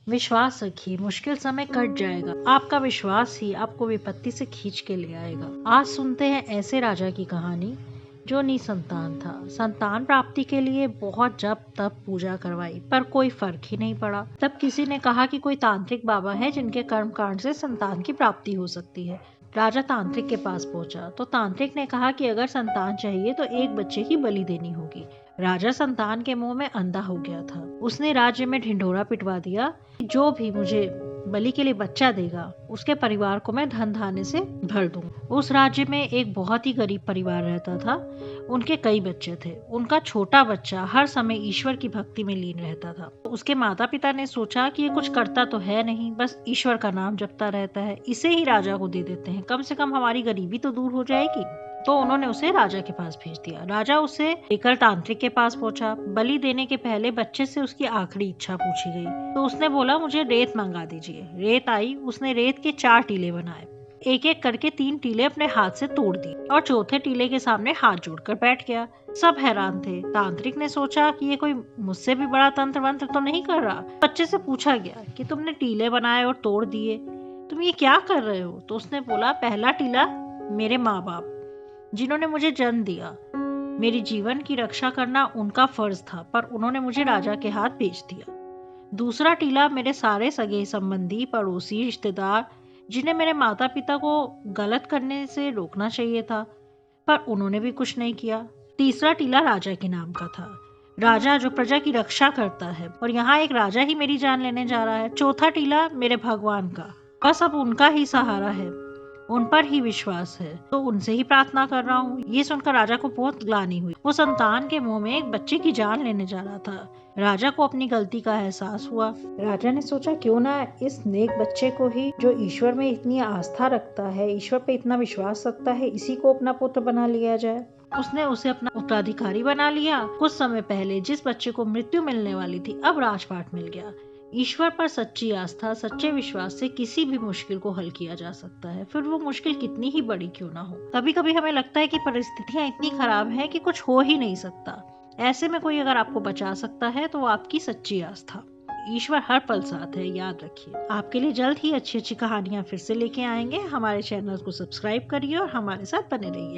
विश्वास रखिए, मुश्किल समय कट जाएगा। आपका विश्वास ही आपको विपत्ति से खींच के ले आएगा। आज सुनते हैं ऐसे राजा की कहानी जो निसंतान था। संतान प्राप्ति के लिए बहुत जप तप पूजा करवाई पर कोई फर्क ही नहीं पड़ा। तब किसी ने कहा कि कोई तांत्रिक बाबा है जिनके कर्म कांड से संतान की प्राप्ति हो सकती है। राजा तांत्रिक के पास पहुंचा तो तांत्रिक ने कहा कि अगर संतान चाहिए तो एक बच्चे की बलि देनी होगी। राजा संतान के मुंह में अंधा हो गया था। उसने राज्य में ढिंढोरा पिटवा दिया, जो भी मुझे बलि के लिए बच्चा देगा उसके परिवार को मैं धन धान्य से भर दूंगा। उस राज्य में एक बहुत ही गरीब परिवार रहता था। उनके कई बच्चे थे। उनका छोटा बच्चा हर समय ईश्वर की भक्ति में लीन रहता था। उसके माता पिता ने सोचा कि ये कुछ करता तो है नहीं, बस ईश्वर का नाम जपता रहता है, इसे ही राजा को दे देते हैं, कम से कम हमारी गरीबी तो दूर हो जाएगी। तो उन्होंने उसे राजा के पास भेज दिया। राजा उसे लेकर तांत्रिक के पास पहुंचा। बलि देने के पहले बच्चे से उसकी आखिरी इच्छा पूछी गई तो उसने बोला, मुझे रेत मंगा दीजिए। रेत आई। उसने रेत के 4 टीले बनाए। एक एक करके 3 टीले अपने हाथ से तोड़ दिए और चौथे टीले के सामने हाथ जोड़कर बैठ गया। सब हैरान थे। तांत्रिक ने सोचा कि ये कोई मुझसे भी बड़ा तंत्र मंत्र तो नहीं कर रहा। बच्चे से पूछा गया कि तुमने टीले बनाए और तोड़ दिए, तुम ये क्या कर रहे हो? तो उसने बोला, पहला टीला मेरे माँ बाप जिन्होंने मुझे जन्म दिया, मेरी जीवन की रक्षा करना उनका फर्ज था, पर उन्होंने मुझे राजा के हाथ भेज दिया। दूसरा टीला मेरे सारे सगे संबंधी, पड़ोसी, रिश्तेदार जिन्हें मेरे माता पिता को गलत करने से रोकना चाहिए था, पर उन्होंने भी कुछ नहीं किया। तीसरा टीला राजा के नाम का था, राजा जो प्रजा की रक्षा करता है, और यहाँ एक राजा ही मेरी जान लेने जा रहा है। चौथा टीला मेरे भगवान का, बस अब उनका ही सहारा है, उन पर ही विश्वास है, तो उनसे ही प्रार्थना कर रहा हूँ। ये सुनकर राजा को बहुत ग्लानि हुई। वो संतान के मुंह में एक बच्चे की जान लेने जा रहा था। राजा को अपनी गलती का एहसास हुआ। राजा ने सोचा, क्यों ना इस नेक बच्चे को ही, जो ईश्वर में इतनी आस्था रखता है, ईश्वर पे इतना विश्वास रखता है, इसी को अपना पुत्र बना लिया जाए। उसने उसे अपना उत्तराधिकारी बना लिया। कुछ समय पहले जिस बच्चे को मृत्यु मिलने वाली थी, अब राजपाट मिल गया। ईश्वर पर सच्ची आस्था, सच्चे विश्वास से किसी भी मुश्किल को हल किया जा सकता है, फिर वो मुश्किल कितनी ही बड़ी क्यों ना हो। कभी कभी हमें लगता है कि परिस्थितियां इतनी खराब है कि कुछ हो ही नहीं सकता। ऐसे में कोई अगर आपको बचा सकता है तो वो आपकी सच्ची आस्था। ईश्वर हर पल साथ है, याद रखिए। आपके लिए जल्द ही अच्छी अच्छी कहानियां फिर से लेके आएंगे। हमारे चैनल को सब्सक्राइब करिए और हमारे साथ बने रहिए।